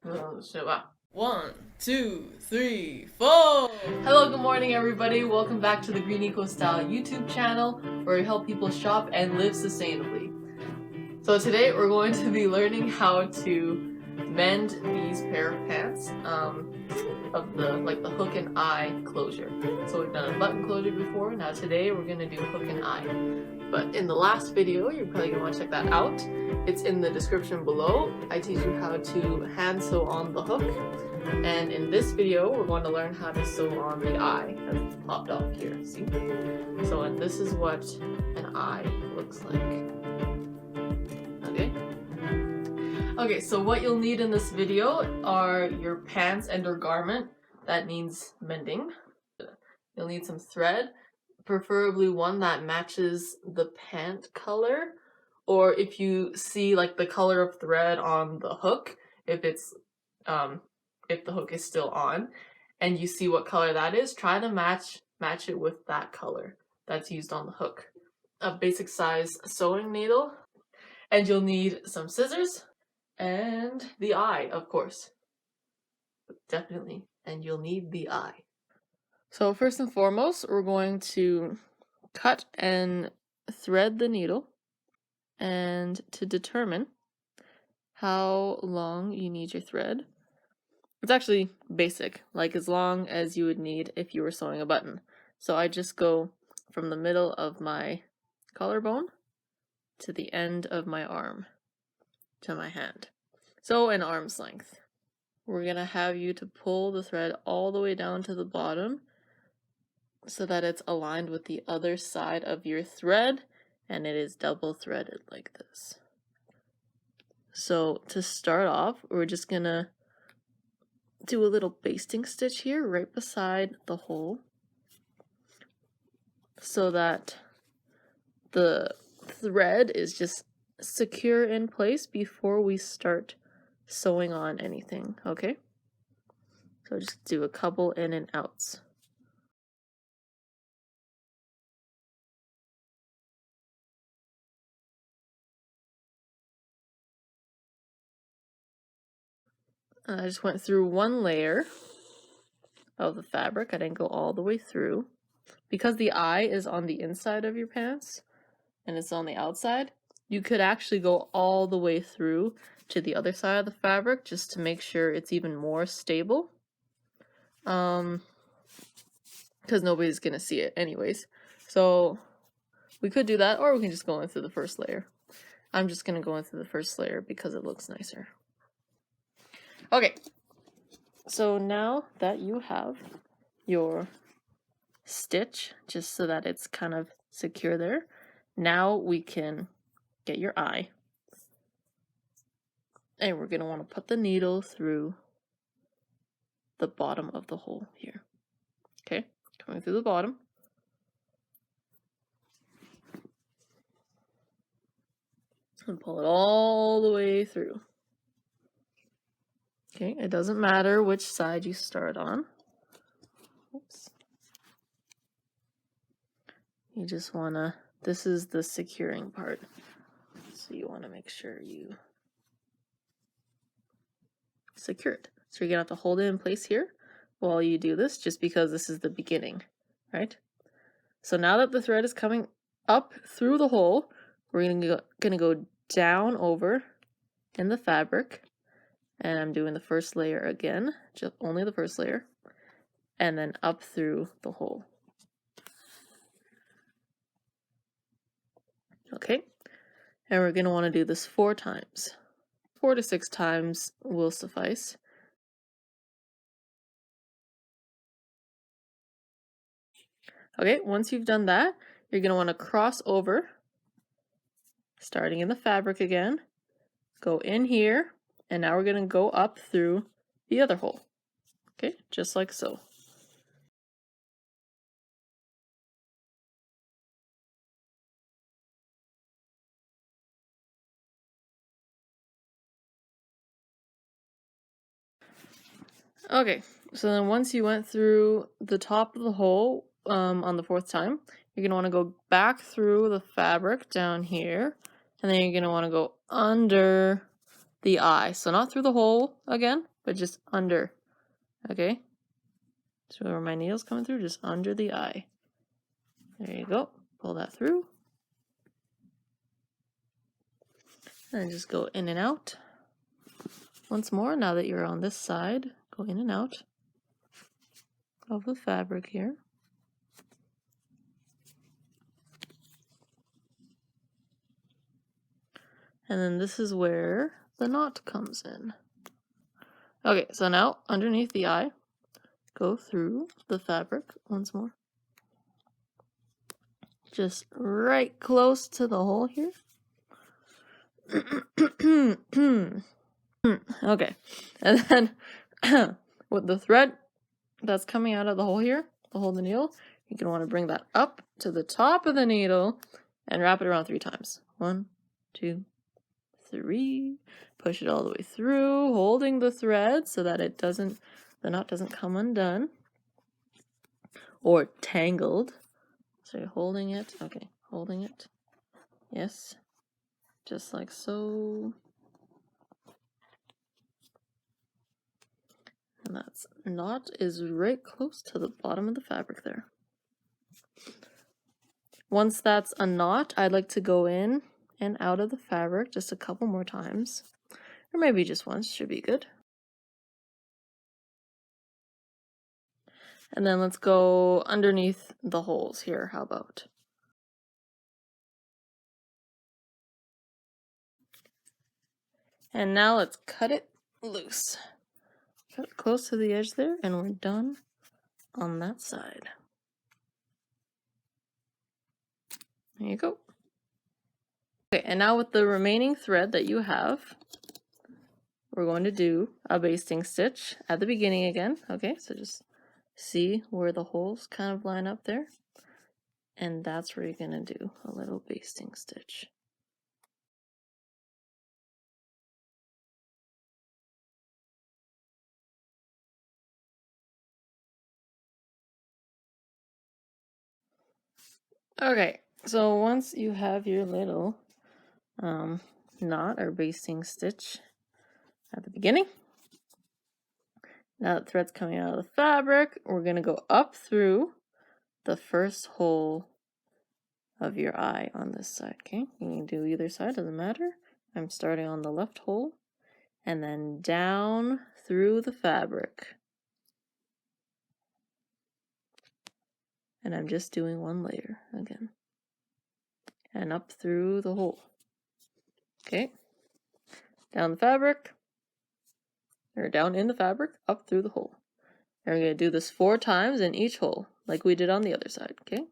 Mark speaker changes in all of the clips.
Speaker 1: 1, 2, 3, 4. Hello, good morning, everybody. Welcome back to the GreenecoStyle YouTube channel, where we help people shop and live sustainably. So today we're going to be learning how to mend these pair of pants of the hook and eye closure. So we've done a button closure before. Now today we're gonna do hook and eye. But in the last video, you're probably gonna want to check that out. It's in the description below. I teach you how to hand sew on the hook. And in this video, we're going to learn how to sew on the eye, as it's popped off here, see? So, and this is what an eye looks like. Okay, so what you'll need in this video are your pants and your garment that needs mending. You'll need some thread, preferably one that matches the pant color, or if you see like the color of thread on the hook, if it's if the hook is still on and you see what color that is, try to match it with that color that's used on the hook. A basic size sewing needle, and you'll need some scissors and the eye, of course. Definitely. And you'll need the eye. So first and foremost, we're going to cut and thread the needle, and to determine how long you need your thread, it's actually basic, like as long as you would need if you were sewing a button. So I just go from the middle of my collarbone to the end of my arm to my hand. So an arm's length. We're gonna have you to pull the thread all the way down to the bottom so that it's aligned with the other side of your thread, and it is double threaded like this. So to start off, we're just gonna do a little basting stitch here right beside the hole so that the thread is just secure in place before we start sewing on anything, okay? So just do a couple in and outs. I just went through one layer of the fabric. I didn't go all the way through. Because the eye is on the inside of your pants and it's on the outside, you could actually go all the way through to the other side of the fabric just to make sure it's even more stable. Because nobody's gonna see it anyways. So we could do that, or we can just go in through the first layer. I'm just gonna go in through the first layer because it looks nicer. Okay, so now that you have your stitch, just so that it's kind of secure there, now we can get your eye. And we're gonna want to put the needle through the bottom of the hole here. Okay, coming through the bottom. And pull it all the way through. Okay, it doesn't matter which side you start on. Oops. You just wanna, this is the securing part. So you wanna make sure you secure it. So you're gonna have to hold it in place here while you do this, just because this is the beginning, right? So now that the thread is coming up through the hole, we're gonna go down over in the fabric, and I'm doing the first layer again, just only the first layer, and then up through the hole. Okay, and we're gonna want to do this 4 times. 4 to 6 times will suffice. Okay, once you've done that, you're gonna want to cross over, starting in the fabric again, go in here, and now we're gonna go up through the other hole. Okay, just like so. Okay, so then once you went through the top of the hole on the 4th time, you're gonna want to go back through the fabric down here, and then you're gonna want to go under the eye. So not through the hole again, but just under. Okay? So where my needle's coming through, just under the eye. There you go. Pull that through. And just go in and out. Once more, now that you're on this side, go in and out of the fabric here. And then this is where the knot comes in. Okay, so now underneath the eye, go through the fabric once more. Just right close to the hole here. Okay, and then with the thread that's coming out of the hole here, the hole in the needle, you're going to want to bring that up to the top of the needle and wrap it around 3 times. 1, 2, 3. Push it all the way through, holding the thread so that the knot doesn't come undone or tangled. So you're holding it. Okay, holding it. Yes, just like so. And that knot is right close to the bottom of the fabric there. Once that's a knot, I'd like to go in and out of the fabric just a couple more times. Or maybe just once, should be good. And then let's go underneath the holes here, how about? And now let's cut it loose. Cut it close to the edge there, and we're done on that side. There you go. Okay, and now with the remaining thread that you have, we're going to do a basting stitch at the beginning again. Okay, so just see where the holes kind of line up there. And that's where you're going to do a little basting stitch. Okay, so once you have your little knot or basting stitch at the beginning, now that thread's coming out of the fabric, we're going to go up through the first hole of your eye on this side. Okay, you can do either side, doesn't matter. I'm starting on the left hole and then down through the fabric. And I'm just doing one layer again. And up through the hole. Okay, down the fabric, or down in the fabric, up through the hole. And we're going to do this 4 times in each hole, like we did on the other side, okay?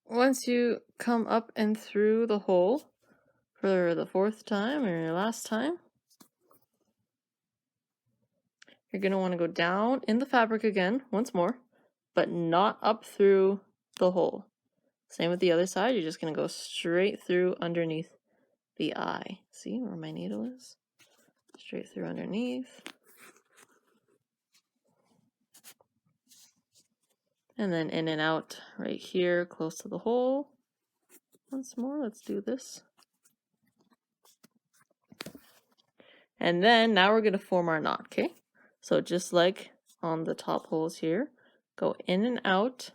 Speaker 1: Once you come up and through the hole for the 4th time or your last time, you're going to want to go down in the fabric again once more, but not up through the hole. Same with the other side, you're just going to go straight through underneath the eye. See where my needle is? Straight through underneath. And then in and out right here close to the hole. Once more, let's do this. And then now we're going to form our knot, okay? So just like on the top holes here, go in and out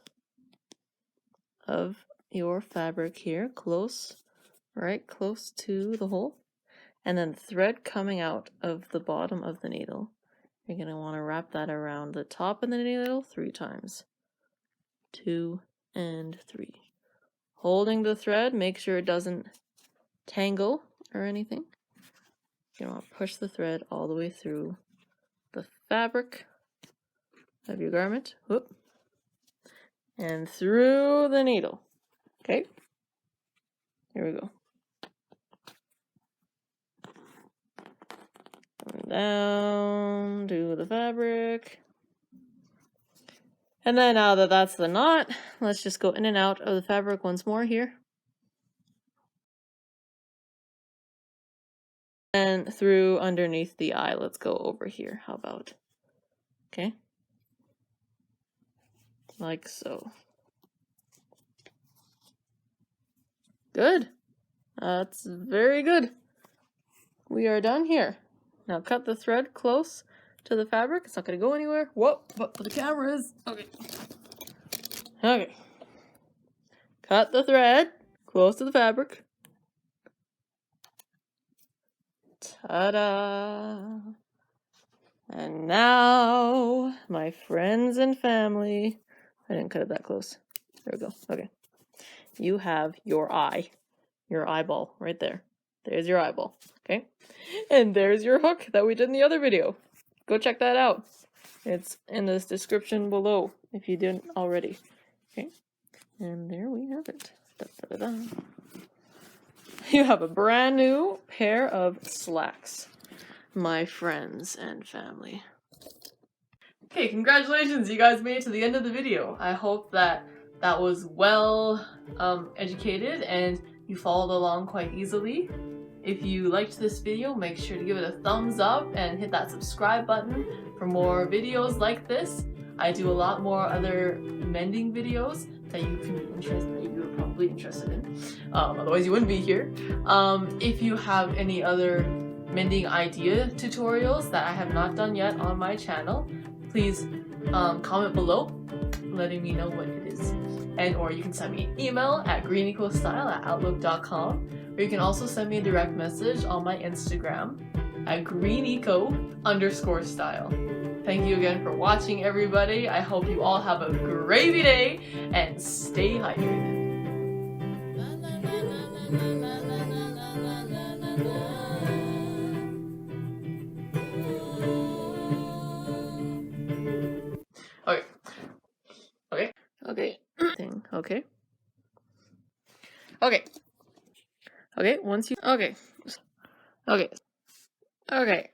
Speaker 1: of your fabric here, close, right close to the hole. And then thread coming out of the bottom of the needle. You're going to want to wrap that around the top of the needle 3 times. 2 and 3. Holding the thread, make sure it doesn't tangle or anything. You're going to want to push the thread all the way through the fabric of your garment. Whoop. And through the needle. Okay. Here we go. Going down to the fabric. And then now that that's the knot, let's just go in and out of the fabric once more here. And through underneath the eye, let's go over here. How about? Okay. like so. Good. That's very good. We are done here. Now cut the thread close to the fabric. It's not going to go anywhere. Whoa, but the camera is. Okay. Okay. Cut the thread close to the fabric. Ta-da! And now, my friends and family, I didn't cut it that close. There we go. Okay. You have your eye, your eyeball right there. There's your eyeball. Okay. And there's your hook that we did in the other video. Go check that out. It's in the description below if you didn't already. Okay. And there we have it. Da-da-da-da. You have a brand new pair of slacks, my friends and family. Okay, congratulations, you guys made it to the end of the video. I hope that was well educated and you followed along quite easily. If you liked this video, make sure to give it a thumbs up and hit that subscribe button for more videos like this. I do a lot more other mending videos that you can be interested in, you're probably interested in. Otherwise you wouldn't be here. If you have any other mending idea tutorials that I have not done yet on my channel, please comment below letting me know what it is. And or you can send me an email at greenecostyle@outlook.com, or you can also send me a direct message on my Instagram at greeneco_style. Thank you again for watching, everybody. I hope you all have a gravy day and stay hydrated. Okay. Okay. Okay. Okay. Okay. Okay. Once you. Okay. Okay. Okay.